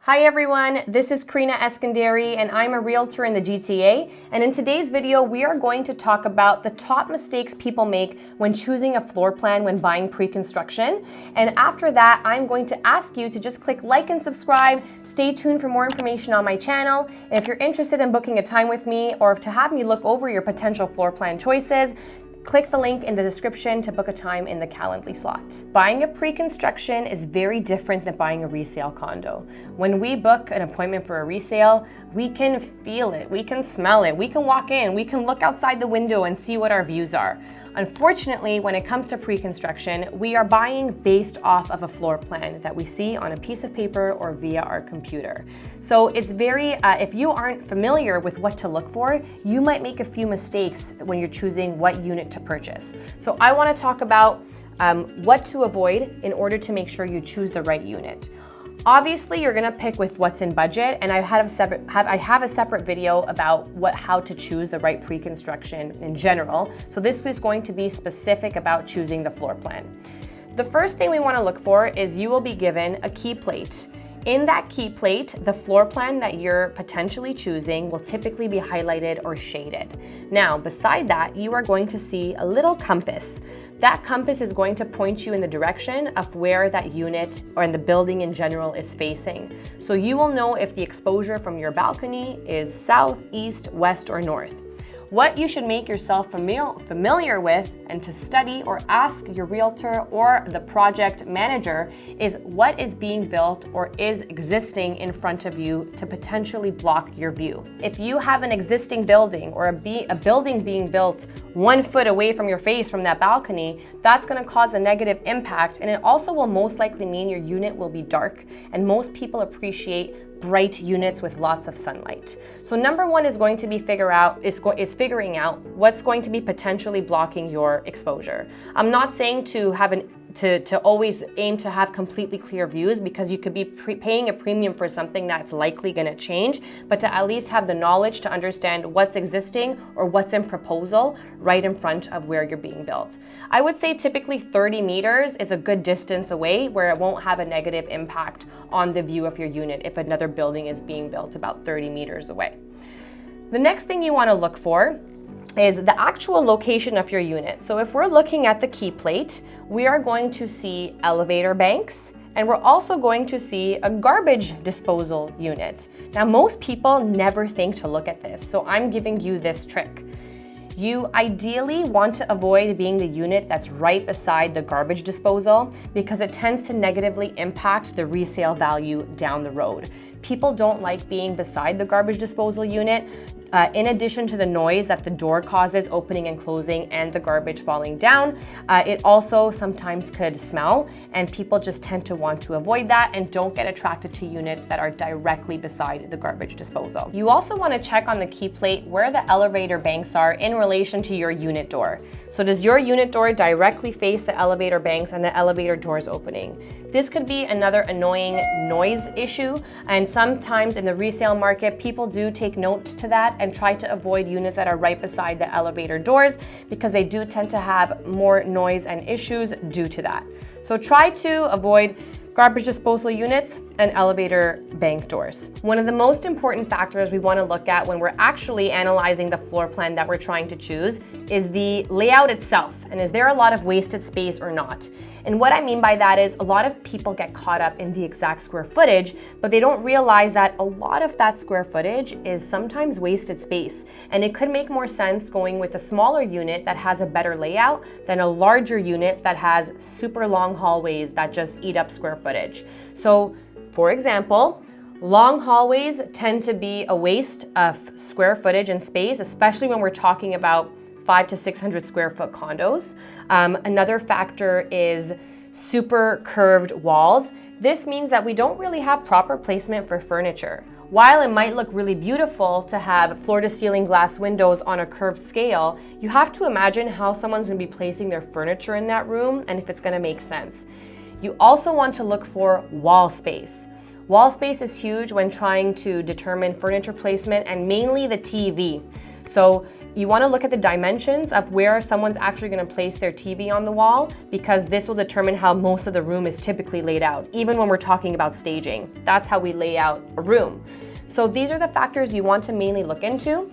Hi everyone, this is Karina Eskandari and I'm a realtor in the GTA, and in today's video we are going to talk about the top mistakes people make when choosing a floor plan when buying pre-construction. And after that I'm going to ask you to just click like and subscribe, stay tuned for more information on my channel, and if you're interested in booking a time with me or to have me look over your potential floor plan choices, click the link in the description to book a time in the Calendly slot. Buying a pre-construction is very different than buying a resale condo. When we book an appointment for a resale, we can feel it, we can smell it, we can walk in, we can look outside the window and see what our views are. Unfortunately, when it comes to pre-construction, we are buying based off of a floor plan that we see on a piece of paper or via our computer. So it's very, if you aren't familiar with what to look for, you might make a few mistakes when you're choosing what unit to purchase. So I want to talk about what to avoid in order to make sure you choose the right unit. Obviously, you're gonna pick with what's in budget, and I have a separate video about how to choose the right pre-construction in general. So this is going to be specific about choosing the floor plan. The first thing we wanna look for is you will be given a key plate. In that key plate, the floor plan that you're potentially choosing will typically be highlighted or shaded. Now, beside that, you are going to see a little compass. That compass is going to point you in the direction of where that unit or in the building in general is facing. So you will know if the exposure from your balcony is south, east, west, or north. What you should make yourself familiar with and to study or ask your realtor or the project manager is what is being built or is existing in front of you to potentially block your view. If you have an existing building or a building being built 1 foot away from your face from that balcony, that's going to cause a negative impact, and it also will most likely mean your unit will be dark, and most people appreciate bright units with lots of sunlight. So number one is going to be figuring out what's going to be potentially blocking your exposure. I'm not saying to have to always aim to have completely clear views, because you could be paying a premium for something that's likely going to change, but to at least have the knowledge to understand what's existing or what's in proposal right in front of where you're being built. I would say typically 30 meters is a good distance away where it won't have a negative impact on the view of your unit if another building is being built about 30 meters away. The next thing you want to look for is the actual location of your unit. So if we're looking at the key plate, we are going to see elevator banks, and we're also going to see a garbage disposal unit. Now, most people never think to look at this, so I'm giving you this trick. You ideally want to avoid being the unit that's right beside the garbage disposal, because it tends to negatively impact the resale value down the road. People don't like being beside the garbage disposal unit. In addition to the noise that the door causes opening and closing and the garbage falling down, it also sometimes could smell, and people just tend to want to avoid that and don't get attracted to units that are directly beside the garbage disposal. You also want to check on the key plate where the elevator banks are in relation to your unit door. So does your unit door directly face the elevator banks and the elevator doors opening? This could be another annoying noise issue, and sometimes in the resale market, people do take note to that and try to avoid units that are right beside the elevator doors, because they do tend to have more noise and issues due to that. So try to avoid garbage disposal units and elevator bank doors. One of the most important factors we want to look at when we're actually analyzing the floor plan that we're trying to choose is the layout itself, and is there a lot of wasted space or not. And what I mean by that is a lot of people get caught up in the exact square footage, but they don't realize that a lot of that square footage is sometimes wasted space. And it could make more sense going with a smaller unit that has a better layout than a larger unit that has super long hallways that just eat up square footage. So, for example, long hallways tend to be a waste of square footage and space, especially when we're talking about 500 to 600 square foot condos. Another factor is super curved walls. This means that we don't really have proper placement for furniture. While it might look really beautiful to have floor to ceiling glass windows on a curved scale, you have to imagine how someone's gonna be placing their furniture in that room and if it's gonna make sense. You also want to look for wall space. Wall space is huge when trying to determine furniture placement, and mainly the TV. So you want to look at the dimensions of where someone's actually going to place their TV on the wall, because this will determine how most of the room is typically laid out. Even when we're talking about staging, that's how we lay out a room. So these are the factors you want to mainly look into.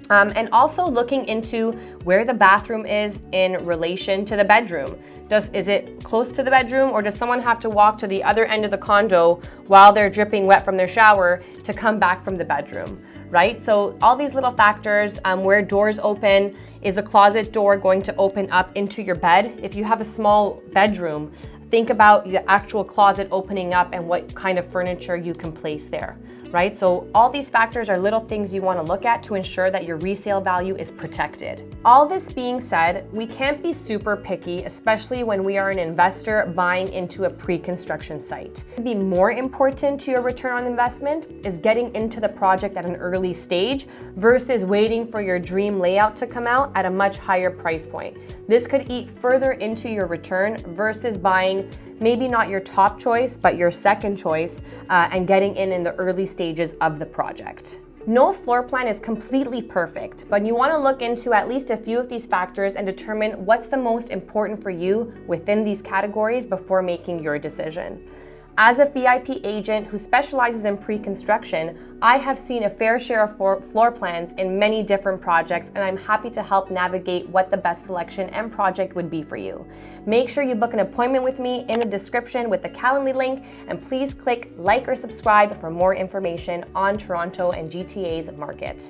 And also looking into where the bathroom is in relation to the bedroom. Is it close to the bedroom, or does someone have to walk to the other end of the condo while they're dripping wet from their shower to come back from the bedroom, right? So all these little factors, where doors open, is the closet door going to open up into your bed? If you have a small bedroom, think about the actual closet opening up and what kind of furniture you can place there, right? So all these factors are little things you want to look at to ensure that your resale value is protected. All this being said, we can't be super picky, especially when we are an investor buying into a pre-construction site. To be more important to your return on investment is getting into the project at an early stage versus waiting for your dream layout to come out at a much higher price point. This could eat further into your return versus buying maybe not your top choice, but your second choice, and getting in the early stages of the project. No floor plan is completely perfect, but you want to look into at least a few of these factors and determine what's the most important for you within these categories before making your decision. As a VIP agent who specializes in pre-construction, I have seen a fair share of floor plans in many different projects, and I'm happy to help navigate what the best selection and project would be for you. Make sure you book an appointment with me in the description with the Calendly link, and please click like or subscribe for more information on Toronto and GTA's market.